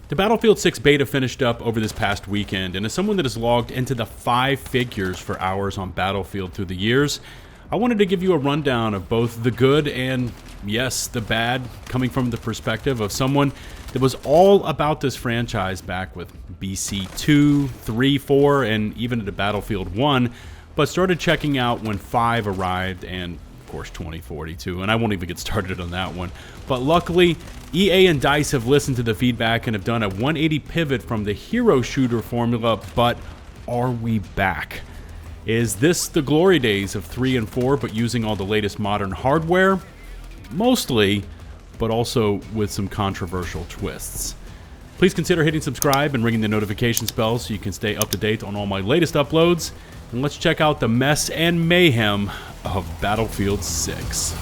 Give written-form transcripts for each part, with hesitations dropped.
The Battlefield 6 beta finished up over this past weekend, and as someone that has logged into the 5 figures for hours on Battlefield through the years, I wanted to give you a rundown of both the good and, yes, the bad, coming from the perspective of someone that was all about this franchise back with BC 2, 3, 4, and even into Battlefield 1, but started checking out when 5 arrived and, of course, 2042, and I won't even get started on that one. But luckily, EA and DICE have listened to the feedback and have done a 180 pivot from the hero shooter formula, but are we back? Is this the glory days of 3 and 4, but using all the latest modern hardware? Mostly, but also with some controversial twists. Please consider hitting subscribe and ringing the notification bell so you can stay up to date on all my latest uploads. And let's check out the mess and mayhem of Battlefield 6.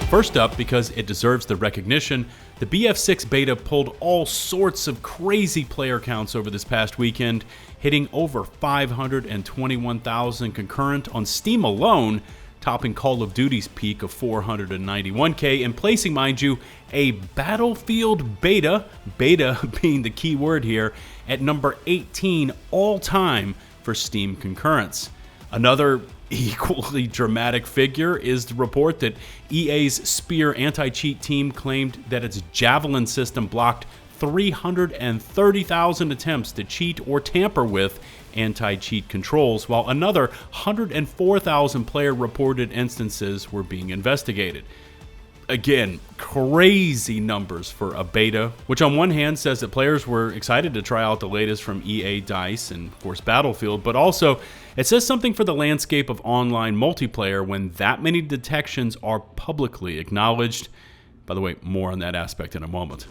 First up, because it deserves the recognition, the BF6 beta pulled all sorts of crazy player counts over this past weekend, hitting over 521,000 concurrent on Steam alone, topping Call of Duty's peak of 491K, and placing, mind you, a Battlefield beta being the key word here, at number 18 all-time for Steam concurrents. Another equally dramatic figure is the report that EA's Spear anti-cheat team claimed that its Javelin system blocked 330,000 attempts to cheat or tamper with anti-cheat controls, while another 104,000 player-reported instances were being investigated. Again, crazy numbers for a beta, which on one hand says that players were excited to try out the latest from EA, DICE, and of course Battlefield, but also it says something for the landscape of online multiplayer when that many detections are publicly acknowledged. By the way, more on that aspect in a moment.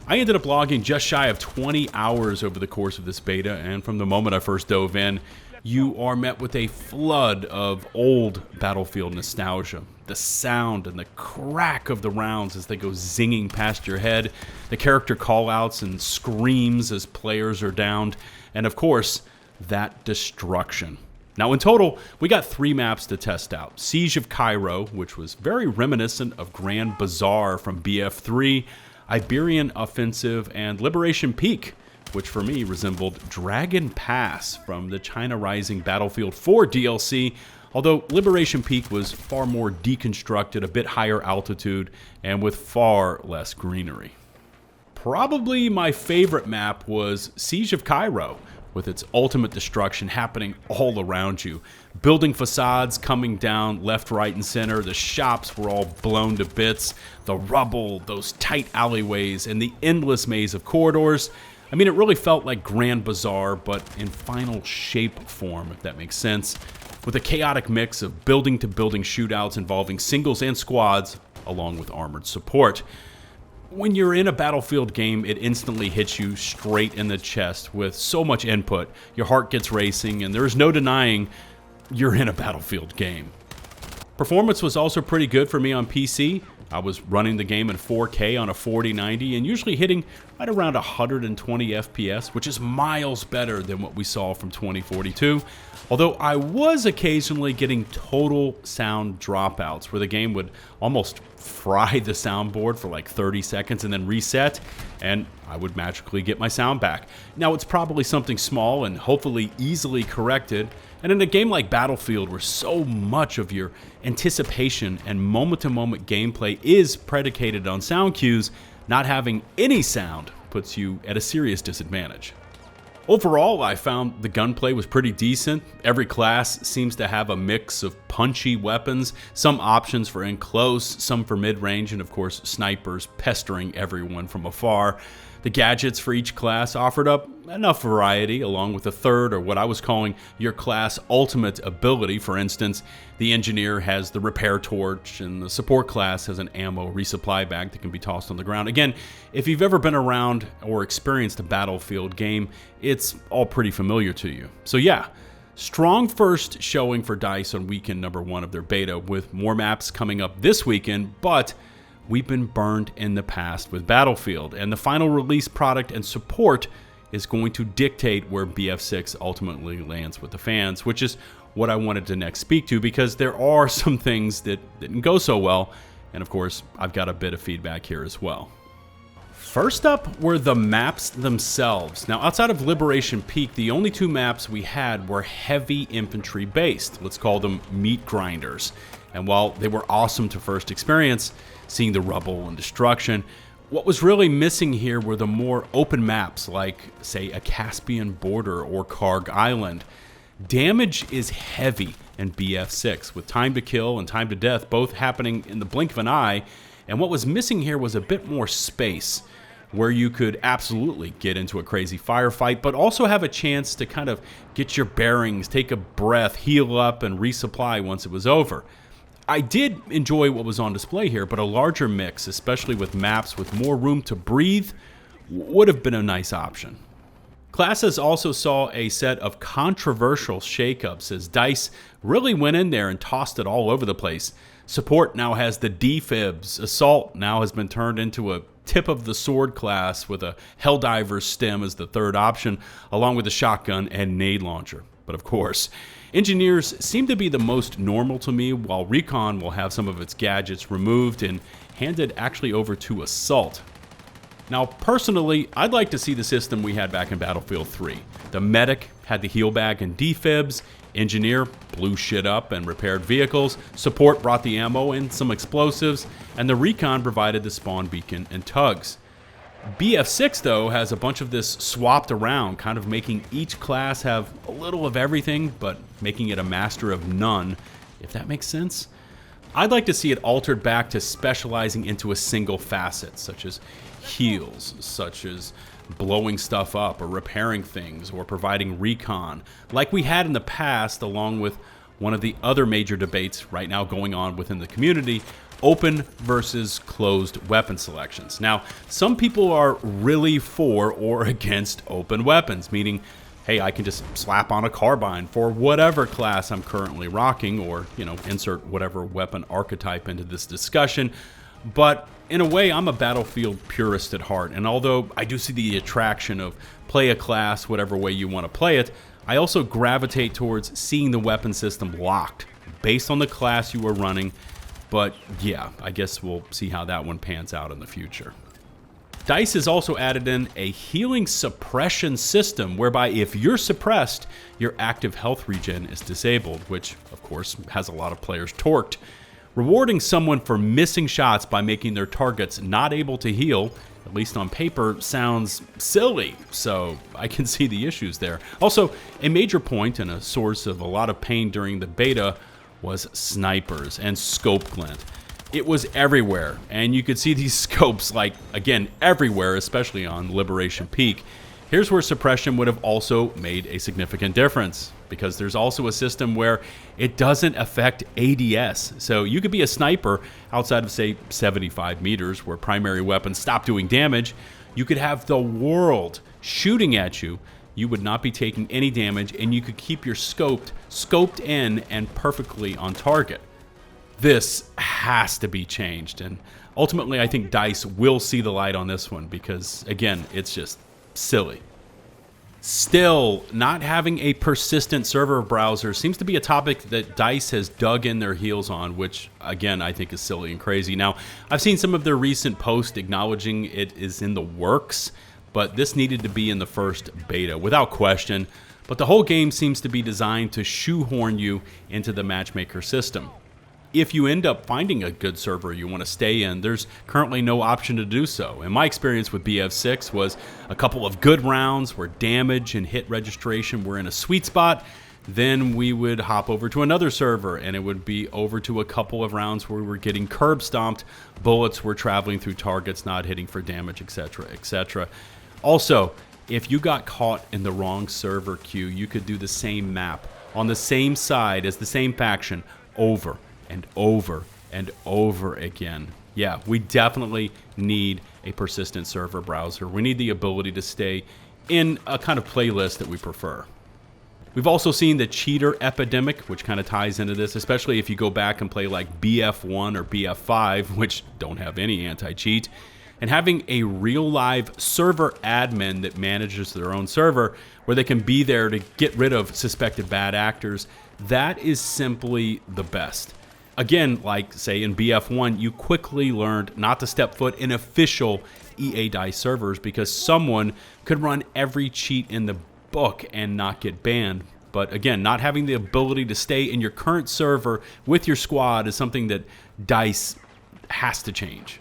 I ended up logging just shy of 20 hours over the course of this beta, and from the moment I first dove in, you are met with a flood of old Battlefield nostalgia. The sound and the crack of the rounds as they go zinging past your head, the character callouts and screams as players are downed, and of course, that destruction. Now in total, we got 3 maps to test out. 𝗔cie of Cairo, which was very reminiscent of Grand Bazaar from BF3, Iberian Offensive, and Liberation Peak, which for me resembled Dragon Pass from the China Rising Battlefield 4 DLC, although Liberation Peak was far more deconstructed, a bit higher altitude, and with far less greenery. Probably my favorite map was 𝗔cie of Cairo, with its ultimate destruction happening all around you. Building facades coming down left, right, and center. The shops were all blown to bits. The rubble, those tight alleyways, and the endless maze of corridors. I mean, it really felt like Grand Bazaar, but in final shape form, if that makes sense, with a chaotic mix of building-to-building shootouts involving singles and squads, along with armored support. When you're in a Battlefield game, it instantly hits you straight in the chest with so much input. Your heart gets racing, and there is no denying you're in a Battlefield game. Performance was also pretty good for me on PC. I was running the game in 4K on a 4090 and usually hitting right around 120 FPS, which is miles better than what we saw from 2042. Although I was occasionally getting total sound dropouts where the game would almost fry the soundboard for like 30 seconds and then reset, and I would magically get my sound back. Now it's probably something small and hopefully easily corrected, and in a game like Battlefield where so much of your anticipation and moment-to-moment gameplay is predicated on sound cues, not having any sound puts you at a serious disadvantage. Overall, I found the gunplay was pretty decent. Every class seems to have a mix of punchy weapons, some options for in close, some for mid-range, and of course snipers pestering everyone from afar. The gadgets for each class offered up enough variety, along with a third, or what I was calling your class ultimate ability. For instance, the engineer has the repair torch, and the support class has an ammo resupply bag that can be tossed on the ground. Again, if you've ever been around or experienced a Battlefield game, it's all pretty familiar to you. So yeah, strong first showing for DICE on weekend number 1 of their beta, with more maps coming up this weekend, but we've been burned in the past with Battlefield, and the final release product and support is going to dictate where 𝗵𝐹6 ultimately lands with the fans, which is what I wanted to next speak to, because there are some things that didn't go so well, and of course, I've got a bit of feedback here as well. First up were the maps themselves. Now, outside of Liberation Peak, the only two maps we had were heavy infantry based. Let's call them meat grinders. And while they were awesome to first experience, seeing the rubble and destruction, what was really missing here were the more open maps like, say, a Caspian border or Karg Island. Damage is heavy in 𝗵𝐹6, with time to kill and time to death both happening in the blink of an eye, and what was missing here was a bit more space, where you could absolutely get into a crazy firefight, but also have a chance to kind of get your bearings, take a breath, heal up, and resupply once it was over. I did enjoy what was on display here, but a larger mix, especially with maps with more room to breathe, would have been a nice option. Classes also saw a set of controversial shakeups as DICE really went in there and tossed it all over the place. Support now has the defibs, Assault now has been turned into a tip of the sword class with a Helldiver stem as the third option, along with a shotgun and nade launcher. But of course, Engineers seem to be the most normal to me, while Recon will have some of its gadgets removed and handed actually over to Assault. Now, personally, I'd like to see the system we had back in Battlefield 3. The Medic had the heal bag and defibs, Engineer blew shit up and repaired vehicles, Support brought the ammo and some explosives, and the Recon provided the spawn beacon and tugs. 𝗵𝐹6, though, has a bunch of this swapped around, kind of making each class have a little of everything, but making it a master of none, if that makes sense. I'd like to see it altered back to specializing into a single facet, such as heals, such as blowing stuff up or repairing things or providing recon, like we had in the past, along with one of the other major debates right now going on within the community, open versus closed weapon selections. Now, some people are really for or against open weapons, meaning, hey, I can just slap on a carbine for whatever class I'm currently rocking, or, insert whatever weapon archetype into this discussion. But in a way, I'm a Battlefield purist at heart, and although I do see the attraction of play a class whatever way you want to play it, I also gravitate towards seeing the weapon system locked based on the class you are running. But yeah, I guess we'll see how that one pans out in the future. DICE has also added in a healing suppression system, whereby if you're suppressed, your active health regen is disabled, which of course has a lot of players torqued. Rewarding someone for missing shots by making their targets not able to heal, at least on paper, sounds silly, so I can see the issues there. Also, a major point and a source of a lot of pain during the beta was snipers and scope glint. It was everywhere, and you could see these scopes, again, everywhere, especially on Liberation Peak. Here's where suppression would have also made a significant difference, because there's also a system where it doesn't affect ADS. So you could be a sniper outside of, say, 75 meters, where primary weapons stop doing damage. You could have the world shooting at you. You would not be taking any damage, and you could keep your scoped in and perfectly on target. This has to be changed, and ultimately I think DICE will see the light on this one, because again, it's just silly. Still, not having a persistent server browser seems to be a topic that DICE has dug in their heels on, which again I think is silly and crazy. Now, I've seen some of their recent posts acknowledging it is in the works, but this needed to be in the first beta, without question. But the whole game seems to be designed to shoehorn you into the matchmaker system. If you end up finding a good server you want to stay in, there's currently no option to do so. And my experience with 𝗵𝐹6 was a couple of good rounds where damage and hit registration were in a sweet spot. Then we would hop over to another server, and it would be over to a couple of rounds where we were getting curb stomped, bullets were traveling through targets, not hitting for damage, etc., etc. Also, if you got caught in the wrong server queue, you could do the same map on the same side as the same faction over and over and over again. Yeah, we definitely need a persistent server browser. We need the ability to stay in a kind of playlist that we prefer. We've also seen the cheater epidemic, which kind of ties into this, especially if you go back and play like BF1 or BF5, which don't have any anti-cheat. And having a real live server admin that manages their own server where they can be there to get rid of suspected bad actors, that is simply the best. Again, like say in BF1, you quickly learned not to step foot in official EA DICE servers because someone could run every cheat in the book and not get banned. But again, not having the ability to stay in your current server with your squad is something that DICE has to change.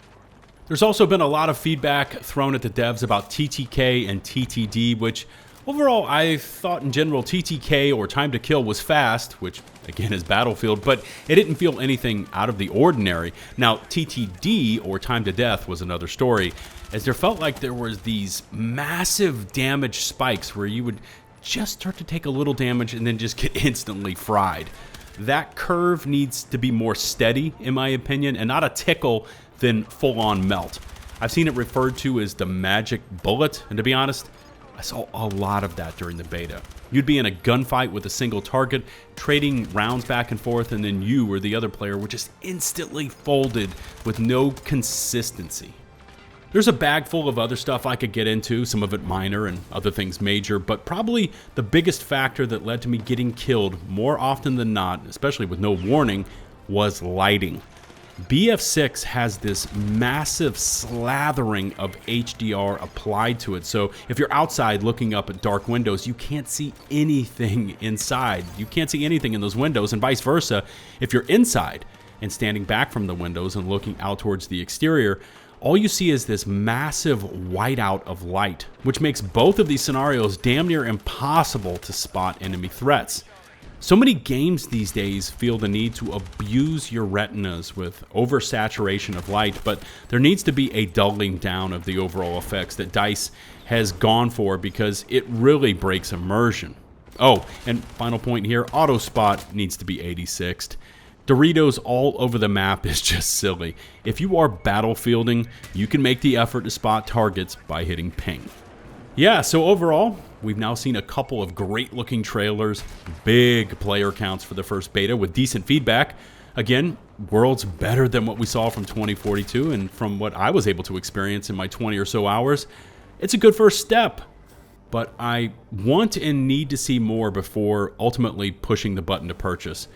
There's also been a lot of feedback thrown at the devs about TTK and TTD, which overall I thought in general TTK or time to kill was fast, which again is Battlefield, but it didn't feel anything out of the ordinary. Now TTD or time to death was another story, as there felt like there was these massive damage spikes where you would just start to take a little damage and then just get instantly fried. That curve needs to be more steady, in my opinion, and not a tickle, then full-on melt. I've seen it referred to as the magic bullet, and to be honest, I saw a lot of that during the beta. You'd be in a gunfight with a single target, trading rounds back and forth, and then you or the other player were just instantly folded with no consistency. There's a bag full of other stuff I could get into, some of it minor and other things major, but probably the biggest factor that led to me getting killed more often than not, especially with no warning, was lighting. BF6 has this massive slathering of HDR applied to it, so if you're outside looking up at dark windows, you can't see anything inside. You can't see anything in those windows, and vice versa. If you're inside and standing back from the windows and looking out towards the exterior, all you see is this massive whiteout of light, which makes both of these scenarios damn near impossible to spot enemy threats. So many games these days feel the need to abuse your retinas with oversaturation of light, but there needs to be a dulling down of the overall effects that DICE has gone for because it really breaks immersion. Oh, and final point here, auto spot needs to be 86'd. Doritos all over the map is just silly. If you are battlefielding, you can make the effort to spot targets by hitting ping. Yeah, so overall, we've now seen a couple of great looking trailers, big player counts for the first beta with decent feedback. Again, worlds better than what we saw from 2042 and from what I was able to experience in my 20 or so hours. It's a good first step, but I want and need to see more before ultimately pushing the button to purchase.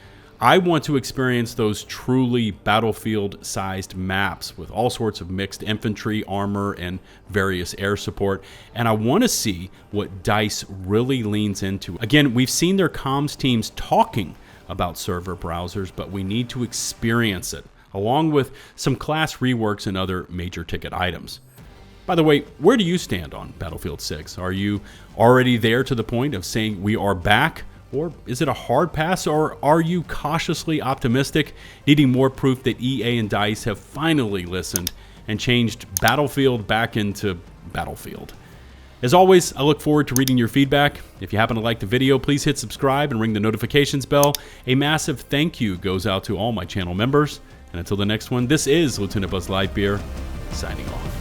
I want to experience those truly battlefield-sized maps with all sorts of mixed infantry, armor, and various air support, and I want to see what DICE really leans into. Again, we've seen their comms teams talking about server browsers, but we need to experience it, along with some class reworks and other major ticket items. By the way, where do you stand on Battlefield 6? Are you already there to the point of saying we are back? Or is it a hard pass, or are you cautiously optimistic, needing more proof that EA and DICE have finally listened and changed Battlefield back into Battlefield? As always, I look forward to reading your feedback. If you happen to like the video, please hit subscribe and ring the notifications bell. A massive thank you goes out to all my channel members. And until the next one, this is 𝐓𝐿BuzzLitebeer, signing off.